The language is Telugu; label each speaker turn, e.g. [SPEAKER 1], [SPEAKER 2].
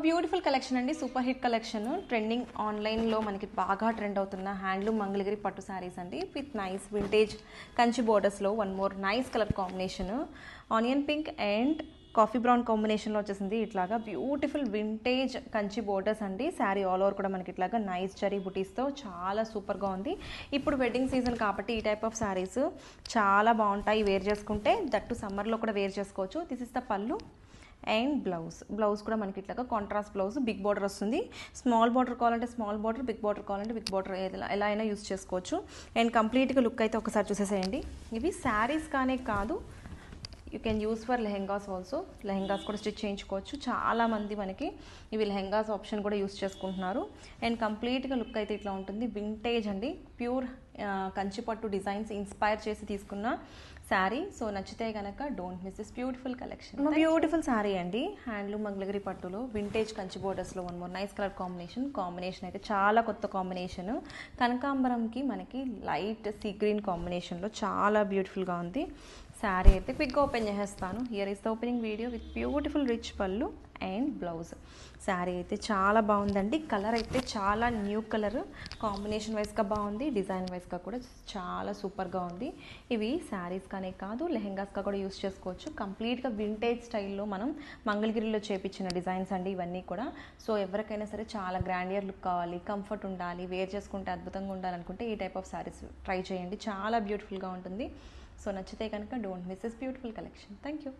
[SPEAKER 1] బ్యూటిఫుల్ కలెక్షన్ అండి, సూపర్ హిట్ కలెక్షన్. ట్రెండింగ్ ఆన్లైన్లో మనకి బాగా ట్రెండ్ అవుతున్న హ్యాండ్లూమ్ మంగళగిరి పట్టు శారీస్ అండి, విత్ నైస్ వింటేజ్ కంచి బోర్డర్స్లో one more nice colour combination. Onion pink and coffee brown కాంబినేషన్లో వచ్చేసింది. ఇట్లాగా బ్యూటిఫుల్ వింటేజ్ కంచి బోర్డర్స్ అండి. శారీ ఆల్ ఓవర్ కూడా మనకి ఇట్లాగా నైస్ జరీ బుటీస్తో చాలా సూపర్గా ఉంది. ఇప్పుడు వెడ్డింగ్ సీజన్ కాబట్టి ఈ టైప్ ఆఫ్ శారీస్ చాలా బాగుంటాయి వేర్ చేసుకుంటే. దట్టు సమ్మర్లో కూడా వేర్ చేసుకోవచ్చు. దిస్ ఇస్ ద పళ్ళు అండ్ బ్లౌజ్ కూడా మనకి ఇట్లాగా కాంట్రాస్ట్ బ్లౌజ్, బిగ్ బార్డర్ వస్తుంది. స్మాల్ బార్డర్ కావాలంటే స్మాల్ బార్డర్, బిగ్ బార్డర్ కావాలంటే బిగ్ బార్డర్, ఎలా అయినా యూస్ చేసుకోవచ్చు. అండ్ కంప్లీట్గా లుక్ అయితే ఒకసారి చూసేసేయండి. ఇవి శారీస్ కానే కాదు, you can use for lehengas also. Lehengas కూడా స్టిచ్ చేయించుకోవచ్చు. చాలామంది మనకి ఇవి లెహెంగాస్ ఆప్షన్ కూడా యూస్ చేసుకుంటున్నారు. అండ్ కంప్లీట్గా లుక్ అయితే ఇట్లా ఉంటుంది. వింటేజ్ అండి, ప్యూర్ కంచిపట్టు డిజైన్స్ ఇన్స్పైర్ చేసి తీసుకున్న శారీ. సో నచ్చితే కనుక don't miss this beautiful collection. Beautiful saree అండి, హ్యాండ్లూమ్ మంగళగిరి పట్టులో వింటేజ్ కంచి బోర్డర్స్లో one more nice colour combination అయితే చాలా కొత్త కాంబినేషన్. కనకాంబరంకి మనకి లైట్ సీ గ్రీన్ కాంబినేషన్లో చాలా బ్యూటిఫుల్గా ఉంది. శారీ అయితే క్విక్గా ఓపెన్ చేసేస్తాను. Here is the opening video with beautiful rich పళ్ళు అండ్ బ్లౌజ్. శారీ అయితే చాలా బాగుందండి. కలర్ అయితే చాలా న్యూ కలర్, కాంబినేషన్ వైజ్గా బాగుంది, డిజైన్ వైజ్గా కూడా చాలా సూపర్గా ఉంది. ఇవి శారీస్ కానీ కాదు, లెహెంగాస్గా కూడా యూస్ చేసుకోవచ్చు. కంప్లీట్గా వింటేజ్ స్టైల్లో మనం మంగళగిరిలో చేపించిన డిజైన్స్ అండి ఇవన్నీ కూడా. సో ఎవరికైనా సరే చాలా గ్రాండియర్ లుక్ కావాలి, కంఫర్ట్ ఉండాలి, వేర్ చేసుకుంటే అద్భుతంగా ఉండాలనుకుంటే ఈ టైప్ ఆఫ్ శారీస్ ట్రై చేయండి, చాలా బ్యూటిఫుల్గా ఉంటుంది. సో నచ్చితే కనుక don't miss this beautiful collection. Thank you.